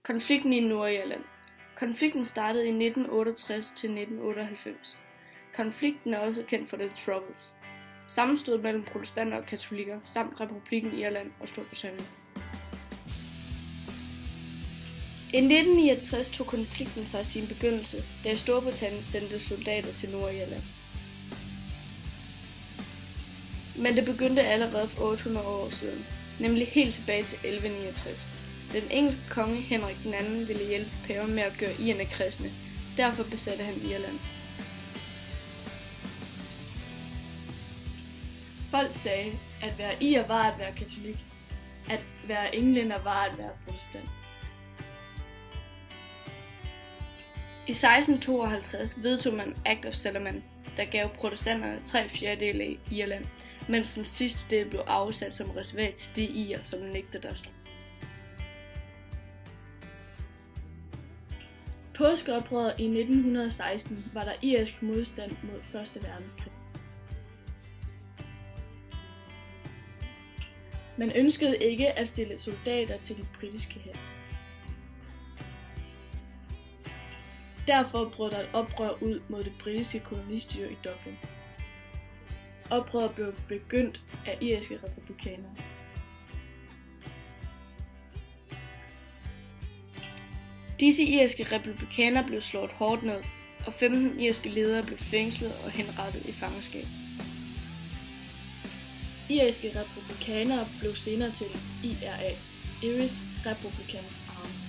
Konflikten i Nordirland. Konflikten startede i 1968 til 1998. Konflikten er også kendt for The Troubles. Sammenstød mellem protestanter og katolikker, samt Republikken Irland og Storbritannien. I 1969 tog konflikten sig sin begyndelse, da Storbritannien sendte soldater til Nordirland. Men det begyndte allerede for 800 år siden, nemlig helt tilbage til 1169. Den engelske konge Henrik II ville hjælpe paven med at gøre irerne kristne. Derfor besatte han Irland. Folk sagde, at være ir var at være katolik, at være englænder var at være protestant. I 1652 vedtog man Act of Settlement, der gav protestanterne 3/4 af Irland, mens den sidste del blev afsat som reservat til de irer, som nægtede deres tro. Påskeoprøret i 1916 var der irsk modstand mod 1. verdenskrig. Man ønskede ikke at stille soldater til de britiske hær. Derfor brød der et oprør ud mod det britiske kolonistyre i Dublin. Oprøret blev begyndt af irske republikanere. Disse irske republikanere blev slået hårdt ned, og 15 irske ledere blev fængslet og henrettet i fangenskab. Irske republikanere blev senere til IRA, Irish Republican Army.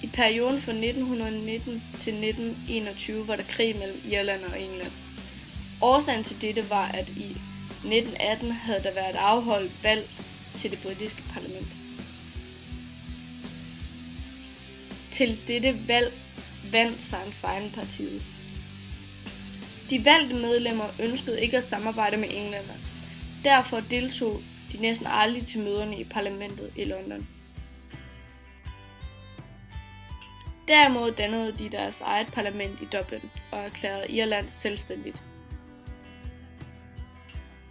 I perioden fra 1919 til 1921 var der krig mellem Irland og England. Årsagen til dette var, at i 1918 havde der været afholdt valg til det britiske parlament. Til dette valg vandt Sinn Féin-partiet. De valgte medlemmer ønskede ikke at samarbejde med englænder. Derfor deltog de næsten aldrig til møderne i parlamentet i London. Derimod dannede de deres eget parlament i Dublin og erklærede Irland selvstændigt.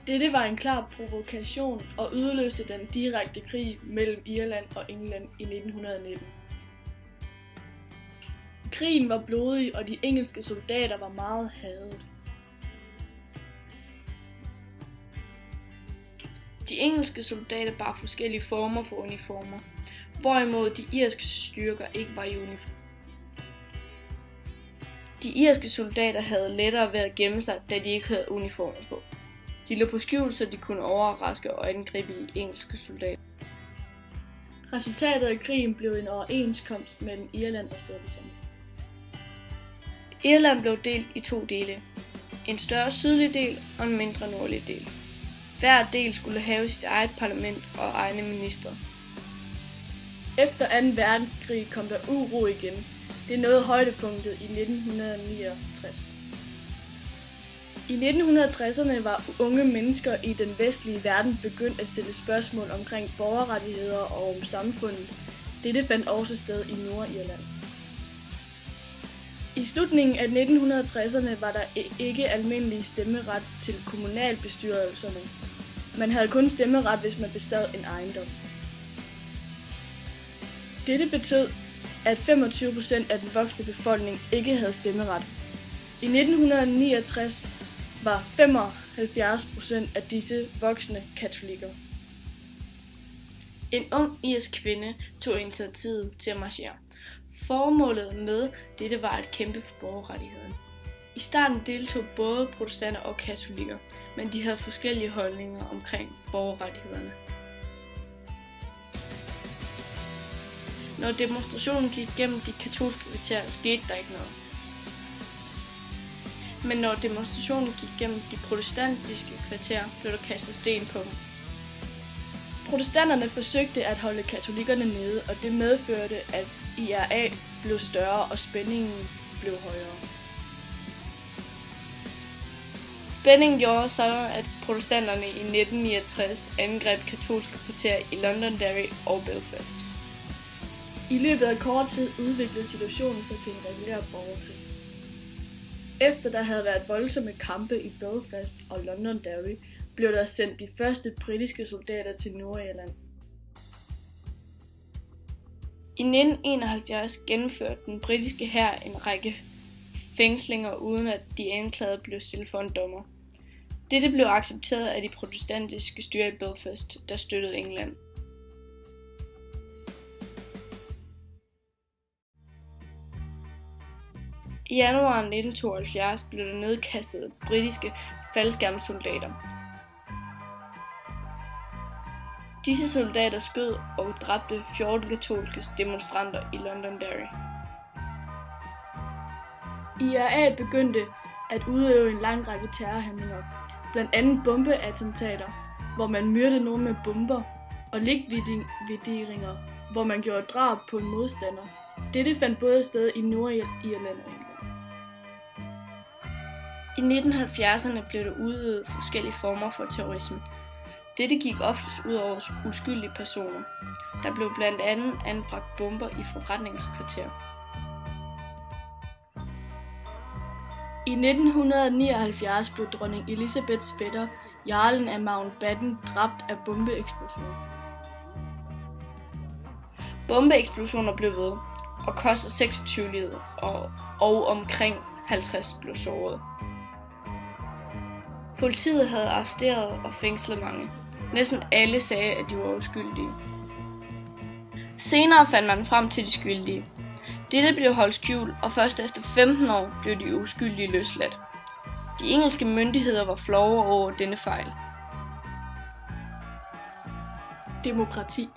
Dette var en klar provokation og udløste den direkte krig mellem Irland og England i 1919. Krigen var blodig, og de engelske soldater var meget hadet. De engelske soldater bar forskellige former for uniformer, hvorimod de irske styrker ikke var i uniform. De irske soldater havde lettere ved at gemme sig, da de ikke havde uniformer på. De lå på skjul, så de kunne overraske og angribe de engelske soldater. Resultatet af krigen blev en overenskomst mellem Irland og Storbritannien. Irland blev delt i 2 dele. En større sydlig del og en mindre nordlig del. Hver del skulle have sit eget parlament og egne ministre. Efter 2. verdenskrig kom der uro igen. Det nåede højdepunktet i 1969. I 1960'erne var unge mennesker i den vestlige verden begyndt at stille spørgsmål omkring borgerrettigheder og om samfundet. Dette fandt også sted i Nordirland. I slutningen af 1960'erne var der ikke almindelig stemmeret til kommunalbestyrelserne. Man havde kun stemmeret, hvis man besad en ejendom. Dette betød, at 25% af den voksne befolkning ikke havde stemmeret. I 1969 var 75% af disse voksne katolikker. En ung irsk kvinde tog initiativet til at marchere. Formålet med dette var at kæmpe for borgerrettighederne. I starten deltog både protestanter og katolikker, men de havde forskellige holdninger omkring borgerrettighederne. Når demonstrationen gik gennem de katolske kvarterer, skete der ikke noget. Men når demonstrationen gik gennem de protestantiske kvarterer, blev der kastet sten på dem. Protestanterne forsøgte at holde katolikkerne nede, og det medførte, at IRA blev større og spændingen blev højere. Spændingen gjorde sådan, at protestanterne i 1969 angreb katolske kvarterer i Londonderry og Belfast. I løbet af kort tid udviklede situationen sig til en regulær borgerkrig. Efter der havde været voldsomme kampe i Belfast og Londonderry, blev der sendt de første britiske soldater til Nordirland. I 1971 gennemførte den britiske hær en række fængslinger, uden at de anklagede blev stillet for en dommer. Dette blev accepteret af de protestantiske styre i Belfast, der støttede England. I januar 1972 blev der nedkastet britiske faldskærmssoldater. Disse soldater skød og dræbte 14 katolske demonstranter i Londonderry. IRA begyndte at udøve en lang række terrorhandlinger, blandt andet bombeattentater, hvor man myrdede nogen med bomber, og likvideringer, hvor man gjorde drab på en modstander. Dette fandt både sted i Nordirland og England. I 1970'erne blev der udøvet forskellige former for terrorisme. Dette gik oftest ud over uskyldige personer. Der blev blandt andet anbragt bomber i forretningskvarterer. I 1979 blev dronning Elizabeths fætter, jarlen af Mountbatten, dræbt af bombeeksplosioner. Bombeeksplosioner blev ved og kostede 26 livet, og omkring 50 blev såret. Politiet havde arresteret og fængslet mange. Næsten alle sagde, at de var uskyldige. Senere fandt man frem til de skyldige. Dette blev holdt skjult, og først efter 15 år blev de uskyldige løsladt. De engelske myndigheder var flove over denne fejl. Demokrati.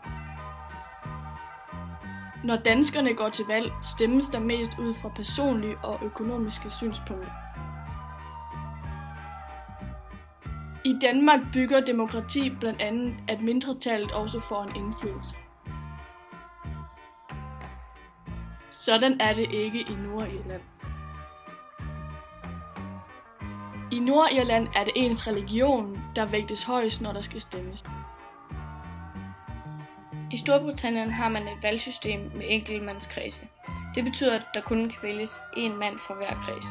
Når danskerne går til valg, stemmes der mest ud fra personlige og økonomiske synspunkter. I Danmark bygger demokrati blandt andet, at mindretallet også får en indflydelse. Sådan er det ikke i Nordirland. I Nordirland er det ens religion, der vægtes højst, når der skal stemmes. I Storbritannien har man et valgsystem med enkeltmandskredse. Det betyder, at der kun kan vælges én mand fra hver kreds.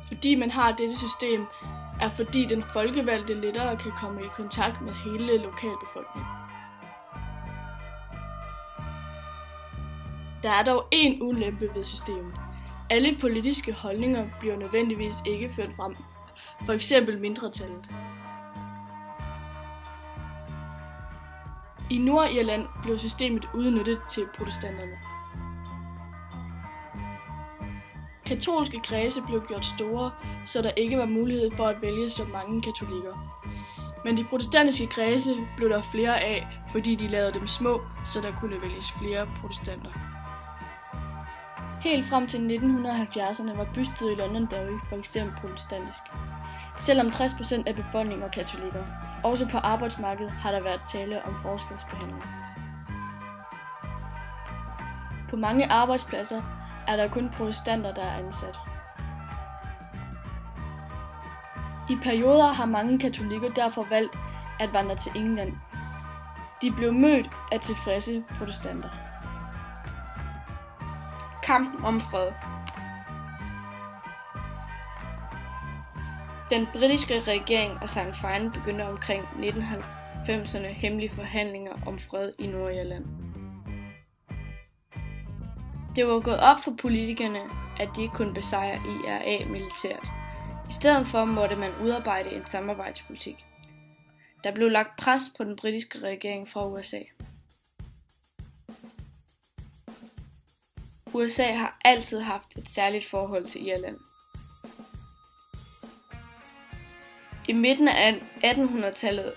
Fordi man har dette system, er fordi den folkevalgte lettere kan komme i kontakt med hele lokalbefolkningen. Der er dog én ulempe ved systemet. Alle politiske holdninger bliver nødvendigvis ikke ført frem, for eksempel mindretallet. I Nordirland blev systemet udnyttet til protestanterne. Katolske kredse blev gjort store, så der ikke var mulighed for at vælge så mange katolikker. Men de protestantiske kredse blev der flere af, fordi de lavede dem små, så der kunne vælges flere protestanter. Helt frem til 1970'erne var bystyret i Londonderry for eksempel protestantisk. Selvom 60% af befolkningen var katolikker. Også på arbejdsmarkedet har der været tale om forskelsbehandling. På mange arbejdspladser er der kun protestanter, der er ansat. I perioder har mange katolikker derfor valgt at vandre til England. De blev mødt af tilfredse protestanter. Kampen om fred. Den britiske regering og Sinn Féin begyndte omkring 1990'erne hemmelige forhandlinger om fred i Nordirland. Det var gået op for politikerne, at de ikke kunne besejre IRA militært. I stedet for måtte man udarbejde en samarbejdspolitik. Der blev lagt pres på den britiske regering fra USA. USA har altid haft et særligt forhold til Irland. I midten af 1800-tallet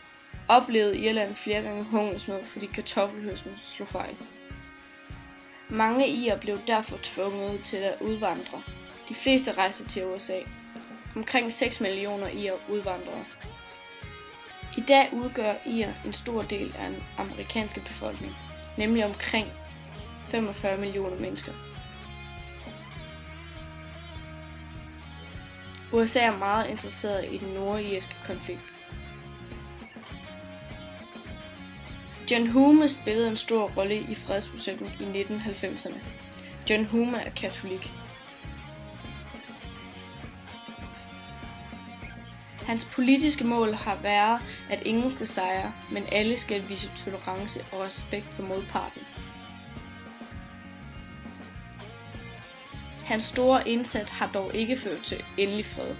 oplevede Irland flere gange hungersnød, fordi kartoffelhøsten slog fejl. Mange irer blev derfor tvunget til at udvandre. De fleste rejste til USA. Omkring 6 millioner irer udvandrede. I dag udgør irer en stor del af den amerikanske befolkning, nemlig omkring 45 millioner mennesker. USA er meget interesseret i den nordirske konflikt. John Hume spillede en stor rolle i fredsprocessen i 1990'erne. John Hume er katolik. Hans politiske mål har været, at ingen skal sejre, men alle skal vise tolerance og respekt for modparten. Hans store indsats har dog ikke ført til endelig fred.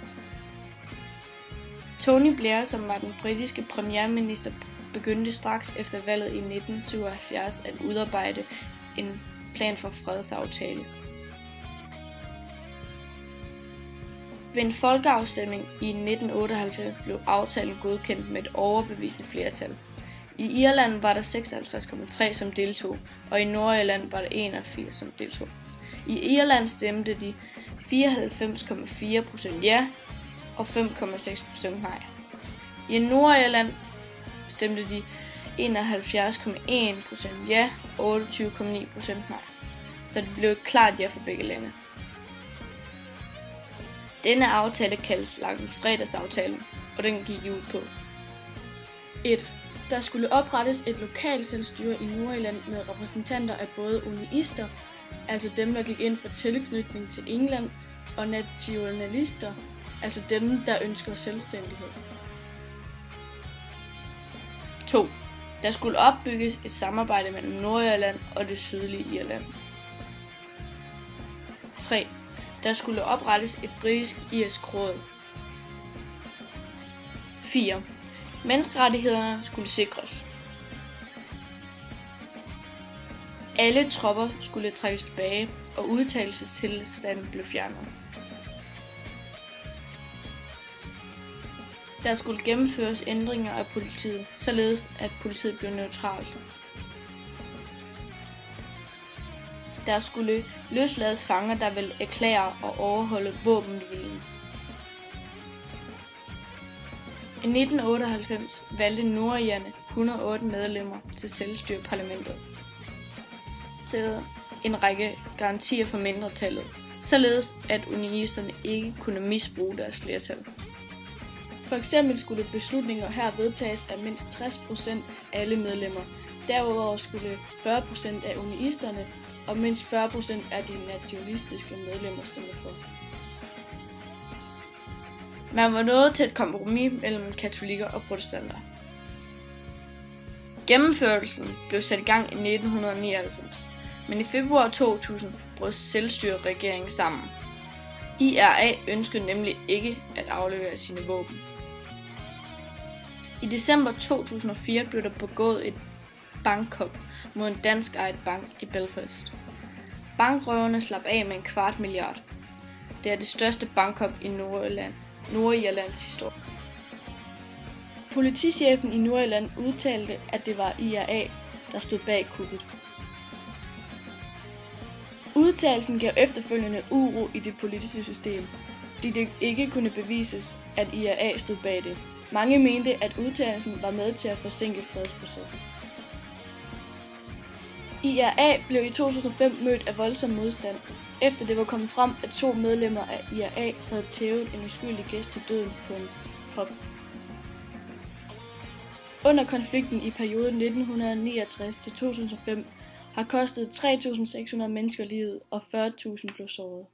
Tony Blair, som var den britiske premierminister, begyndte straks efter valget i 1977 at udarbejde en plan for fredsaftale. Ved en folkeafstemning i 1998 blev aftalen godkendt med et overbevisende flertal. I Irland var der 56,3 som deltog, og i Nordirland var der 81 som deltog. I Irland stemte de 94,4% ja og 5,6% nej. I Nordirland stemte de 71,1% ja og 28,9% nej. Så det blev et klart ja for begge lande. Denne aftale kaldes langfredagsaftalen, og den gik ud på 1. Der skulle oprettes et lokalt selvstyre i Nordirland med repræsentanter af både unionister, altså dem, der gik ind for tilknytning til England, og nationalister, altså dem, der ønsker selvstændighed. 2. Der skulle opbygges et samarbejde mellem Nordirland og det sydlige Irland. 3. Der skulle oprettes et britisk-irsk råd. 4. Menneskerettighederne skulle sikres. Alle tropper skulle trækkes tilbage, og udtalelsestilstanden blev fjernet. Der skulle gennemføres ændringer af politiet, således at politiet blev neutralt. Der skulle løslades fanger, der ville erklære og overholde våbenhvilen. I 1998 valgte Nordirland 108 medlemmer til selvstyreparlamentet. Til en række garantier for mindretallet, således at unionisterne ikke kunne misbruge deres flertal. For eksempel skulle beslutninger her vedtages af mindst 60% af alle medlemmer. Derudover skulle 40% af unionisterne og mindst 40% af de nationalistiske medlemmer stemme for. Man var nået til et kompromis mellem katolikker og protestanter. Gennemførelsen blev sat i gang i 1999, men i februar 2000 brød selvstyreregeringen sammen. IRA ønskede nemlig ikke at aflevere sine våben. I december 2004 blev der begået et bankkop mod en dansk ejet bank i Belfast. Bankrøverne slap af med 250 milliarder. Det er det største bankkop i Nordirlands historie. Politichefen i Nordirland udtalte, at det var IRA, der stod bag kuppet. Udtalelsen gav efterfølgende uro i det politiske system, fordi det ikke kunne bevises, at IRA stod bag det. Mange mente, at udtalelsen var med til at forsinke fredsprocessen. IRA blev i 2005 mødt af voldsom modstand, efter det var kommet frem, at 2 medlemmer af IRA havde tævet en uskyldig gæst til døden på en pub. Under konflikten i perioden 1969-2005 har kostet 3.600 mennesker livet og 40.000 blev såret.